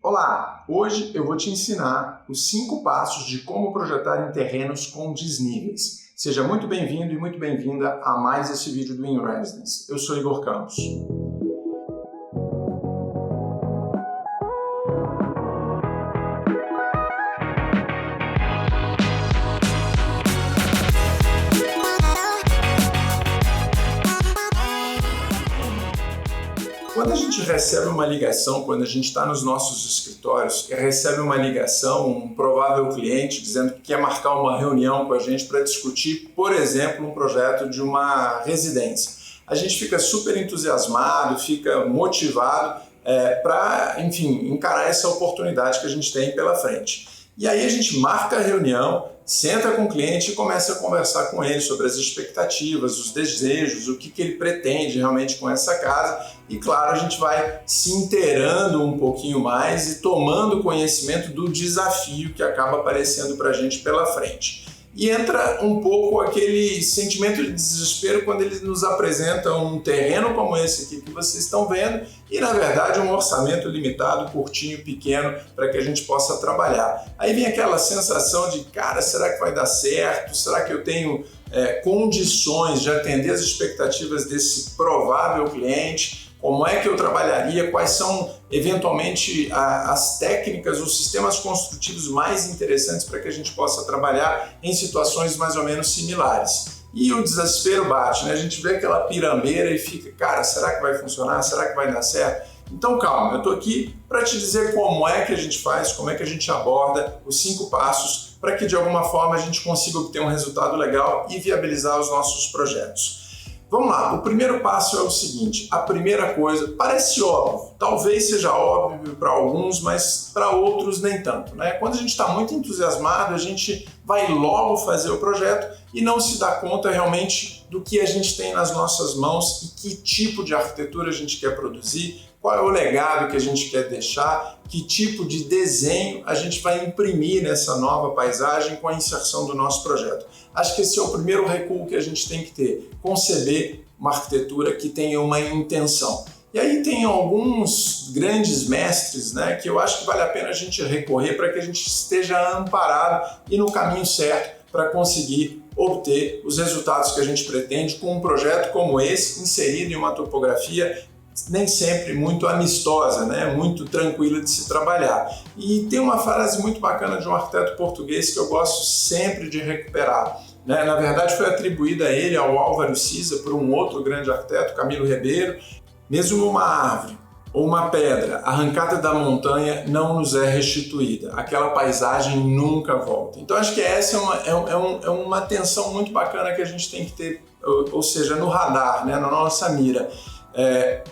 Olá! Hoje eu vou te ensinar os 5 passos de como projetar em terrenos com desníveis. Seja muito bem-vindo e muito bem-vinda a mais esse vídeo do InResidence. Eu sou Igor Campos. Quando a gente recebe uma ligação, quando a gente está nos nossos escritórios e recebe uma ligação, um provável cliente dizendo que quer marcar uma reunião com a gente para discutir, por exemplo, um projeto de uma residência, a gente fica super entusiasmado, fica motivado para, enfim, encarar essa oportunidade que a gente tem pela frente. E aí a gente marca a reunião, senta com o cliente e começa a conversar com ele sobre as expectativas, os desejos, o que ele pretende realmente com essa casa. E claro, a gente vai se inteirando um pouquinho mais e tomando conhecimento do desafio que acaba aparecendo para a gente pela frente. E entra um pouco aquele sentimento de desespero quando eles nos apresentam um terreno como esse aqui que vocês estão vendo e, na verdade, um orçamento limitado, curtinho, pequeno, para que a gente possa trabalhar. Aí vem aquela sensação de, cara, será que vai dar certo? Será que eu tenho condições de atender as expectativas desse provável cliente? Como é que eu trabalharia? Quais são, eventualmente, as técnicas, os sistemas construtivos mais interessantes para que a gente possa trabalhar em situações mais ou menos similares? E o desespero bate, né? A gente vê aquela pirambeira e fica, cara, será que vai funcionar? Será que vai dar certo? Então calma, eu estou aqui para te dizer como é que a gente faz, como é que a gente aborda os 5 passos para que de alguma forma a gente consiga obter um resultado legal e viabilizar os nossos projetos. Vamos lá, o primeiro passo é o seguinte, a primeira coisa, parece óbvio, talvez seja óbvio para alguns, mas para outros nem tanto, né? Quando a gente está muito entusiasmado, a gente vai logo fazer o projeto e não se dá conta realmente do que a gente tem nas nossas mãos e que tipo de arquitetura a gente quer produzir, qual é o legado que a gente quer deixar, que tipo de desenho a gente vai imprimir nessa nova paisagem com a inserção do nosso projeto. Acho que esse é o primeiro recuo que a gente tem que ter, conceber uma arquitetura que tenha uma intenção. E aí tem alguns grandes mestres, né, que eu acho que vale a pena a gente recorrer para que a gente esteja amparado e no caminho certo para conseguir obter os resultados que a gente pretende com um projeto como esse, inserido em uma topografia nem sempre muito amistosa, né? Muito tranquila de se trabalhar. E tem uma frase muito bacana de um arquiteto português que eu gosto sempre de recuperar, né? Na verdade foi atribuída a ele, ao Álvaro Siza, por um outro grande arquiteto, Camilo Ribeiro. Mesmo uma árvore ou uma pedra arrancada da montanha não nos é restituída. Aquela paisagem nunca volta. Então acho que essa é uma atenção muito bacana que a gente tem que ter, ou seja, no radar, né? Na nossa mira.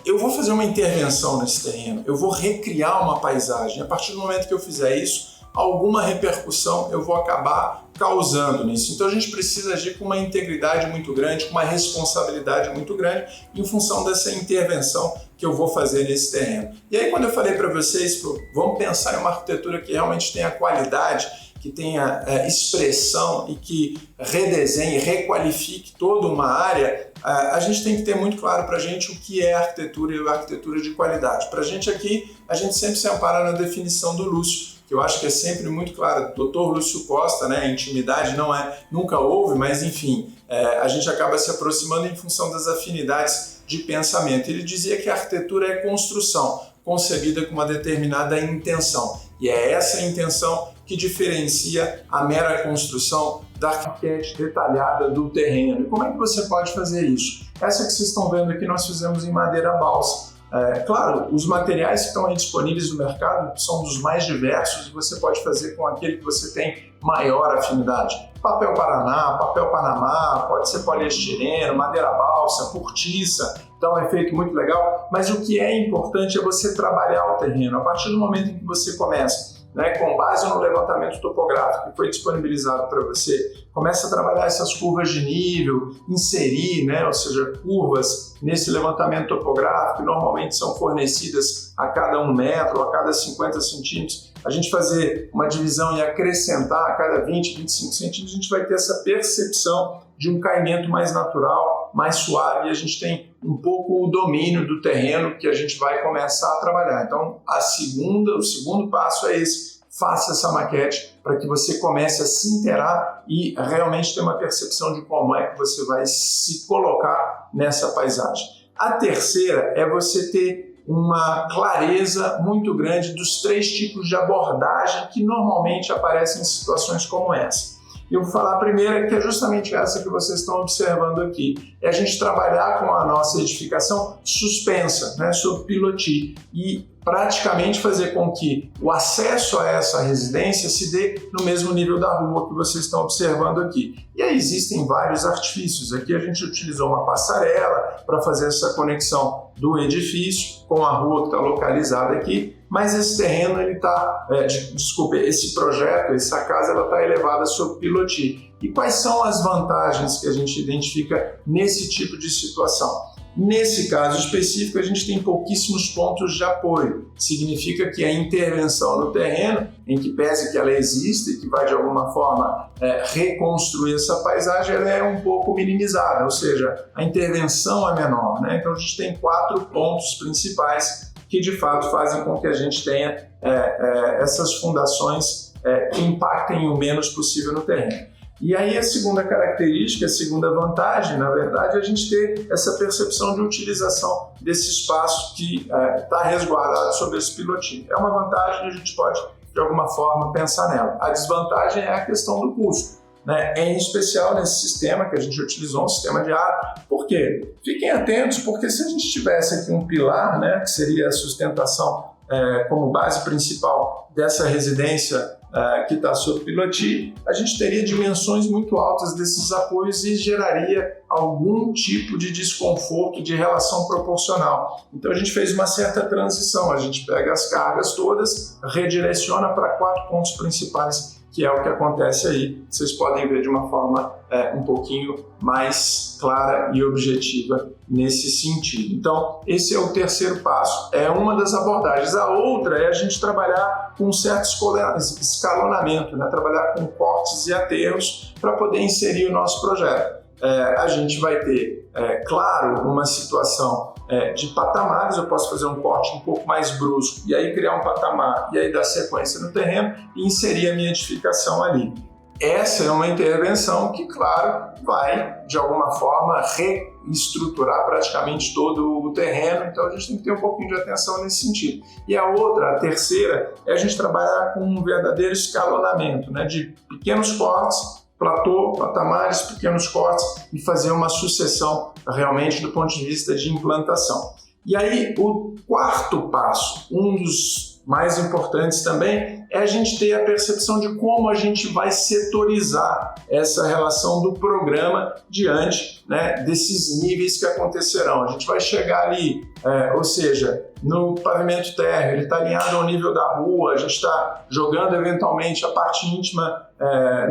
Eu vou fazer uma intervenção nesse terreno, eu vou recriar uma paisagem. A partir do momento que eu fizer isso, alguma repercussão eu vou acabar causando nisso. Então a gente precisa agir com uma integridade muito grande, com uma responsabilidade muito grande em função dessa intervenção que eu vou fazer nesse terreno. E aí quando eu falei para vocês, vamos pensar em uma arquitetura que realmente tenha qualidade, que tenha expressão e que redesenhe, requalifique toda uma área, a gente tem que ter muito claro para a gente o que é arquitetura e arquitetura de qualidade. Para a gente aqui, a gente sempre se ampara na definição do Lúcio, que eu acho que é sempre muito claro. Dr. Lúcio Costa, né? Intimidade nunca houve, mas enfim, a gente acaba se aproximando em função das afinidades de pensamento. Ele dizia que a arquitetura é construção, concebida com uma determinada intenção. E é essa intenção que diferencia a mera construção da arquitetura detalhada do terreno. E como é que você pode fazer isso? Essa que vocês estão vendo aqui nós fizemos em madeira balsa. Claro, os materiais que estão aí disponíveis no mercado são dos mais diversos e você pode fazer com aquele que você tem maior afinidade. Papel Paraná, papel Panamá, pode ser poliestireno, madeira balsa, cortiça. Então é um efeito muito legal, mas o que é importante é você trabalhar o terreno. A partir do momento em que você começa, né, com base no levantamento topográfico que foi disponibilizado para você, começa a trabalhar essas curvas de nível, inserir, né, ou seja, curvas nesse levantamento topográfico, que normalmente são fornecidas a cada 1 metro, a cada 50 centímetros. A gente fazer uma divisão e acrescentar a cada 20, 25 centímetros, a gente vai ter essa percepção de um caimento mais natural mais suave e a gente tem um pouco o domínio do terreno que a gente vai começar a trabalhar. Então, o segundo passo é esse: faça essa maquete para que você comece a se inteirar e realmente ter uma percepção de como é que você vai se colocar nessa paisagem. A terceira é você ter uma clareza muito grande dos 3 tipos de abordagem que normalmente aparecem em situações como essa. Eu vou falar a primeira, que é justamente essa que vocês estão observando aqui. É a gente trabalhar com a nossa edificação suspensa, né, sob pilotis, e praticamente fazer com que o acesso a essa residência se dê no mesmo nível da rua que vocês estão observando aqui. E aí existem vários artifícios. Aqui a gente utilizou uma passarela para fazer essa conexão do edifício com a rua que está localizada aqui, mas esse terreno, esse projeto, essa casa, ela está elevada sob pilotis. E quais são as vantagens que a gente identifica nesse tipo de situação? Nesse caso específico, a gente tem pouquíssimos pontos de apoio. Significa que a intervenção no terreno, em que pese que ela existe e que vai de alguma forma reconstruir essa paisagem, ela é um pouco minimizada, ou seja, a intervenção é menor, né? Então a gente tem 4 pontos principais que de fato fazem com que a gente tenha essas fundações que impactem o menos possível no terreno. E aí a segunda característica, a segunda vantagem, na verdade, é a gente ter essa percepção de utilização desse espaço que está resguardado sob esse pilotis. É uma vantagem e a gente pode, de alguma forma, pensar nela. A desvantagem é a questão do custo, né? Em especial nesse sistema que a gente utilizou, um sistema de ar. Por quê? Fiquem atentos, porque se a gente tivesse aqui um pilar, né, que seria a sustentação como base principal dessa residência que está sob pilotis, a gente teria dimensões muito altas desses apoios e geraria algum tipo de desconforto de relação proporcional. Então a gente fez uma certa transição, a gente pega as cargas todas, redireciona para 4 pontos principais, que é o que acontece aí. Vocês podem ver de uma forma um pouquinho mais clara e objetiva nesse sentido. Então, esse é o terceiro passo. É uma das abordagens. A outra é a gente trabalhar com um certo escalonamento, né? Trabalhar com cortes e aterros para poder inserir o nosso projeto. A gente vai ter, claro, uma situação de patamares. Eu posso fazer um corte um pouco mais brusco e aí criar um patamar e aí dar sequência no terreno e inserir a minha edificação ali. Essa é uma intervenção que, claro, vai, de alguma forma, reestruturar praticamente todo o terreno, então a gente tem que ter um pouquinho de atenção nesse sentido. E a outra, a terceira, é a gente trabalhar com um verdadeiro escalonamento, né, de pequenos cortes, platô, patamares, pequenos cortes e fazer uma sucessão realmente do ponto de vista de implantação. E aí, o quarto passo, um dos mais importantes também, é a gente ter a percepção de como a gente vai setorizar essa relação do programa diante, né, desses níveis que acontecerão. A gente vai chegar ali, ou seja, no pavimento térreo, ele está alinhado ao nível da rua, a gente está jogando eventualmente a parte íntima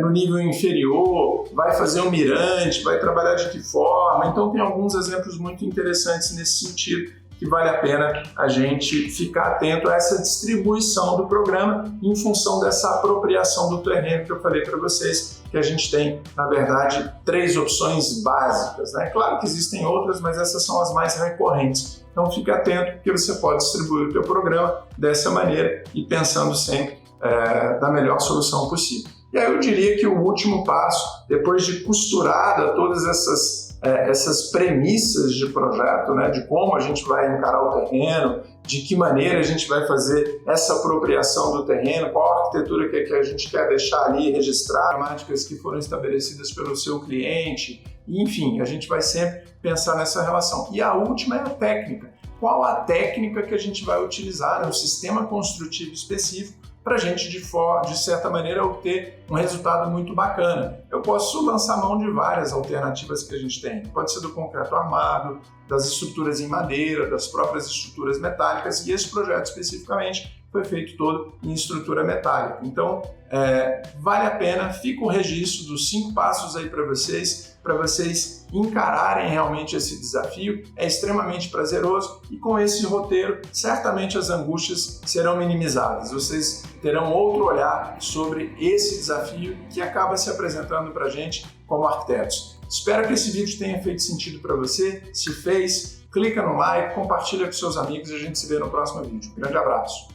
no nível inferior, vai fazer um mirante, vai trabalhar de que forma. Então tem alguns exemplos muito interessantes nesse sentido, que vale a pena a gente ficar atento a essa distribuição do programa em função dessa apropriação do terreno que eu falei para vocês, que a gente tem, na verdade, 3 opções básicas, né? Claro que existem outras, mas essas são as mais recorrentes. Então fique atento, porque você pode distribuir o teu programa dessa maneira e pensando sempre da melhor solução possível. E aí eu diria que o último passo, depois de costurada todas essas premissas de projeto, né, de como a gente vai encarar o terreno, de que maneira a gente vai fazer essa apropriação do terreno, qual a arquitetura que a gente quer deixar ali registrada, temáticas que foram estabelecidas pelo seu cliente, enfim, a gente vai sempre pensar nessa relação. E a última é a técnica. Qual a técnica que a gente vai utilizar, né, um sistema construtivo específico, para a gente, de certa maneira, obter um resultado muito bacana. Eu posso lançar mão de várias alternativas que a gente tem. Pode ser do concreto armado, das estruturas em madeira, das próprias estruturas metálicas, e esse projeto especificamente foi feito todo em estrutura metálica. Então, vale a pena, fica o registro dos 5 passos aí para vocês encararem realmente esse desafio. É extremamente prazeroso e com esse roteiro, certamente as angústias serão minimizadas. Vocês terão outro olhar sobre esse desafio que acaba se apresentando para a gente como arquitetos. Espero que esse vídeo tenha feito sentido para você. Se fez, clica no like, compartilha com seus amigos e a gente se vê no próximo vídeo. Grande abraço!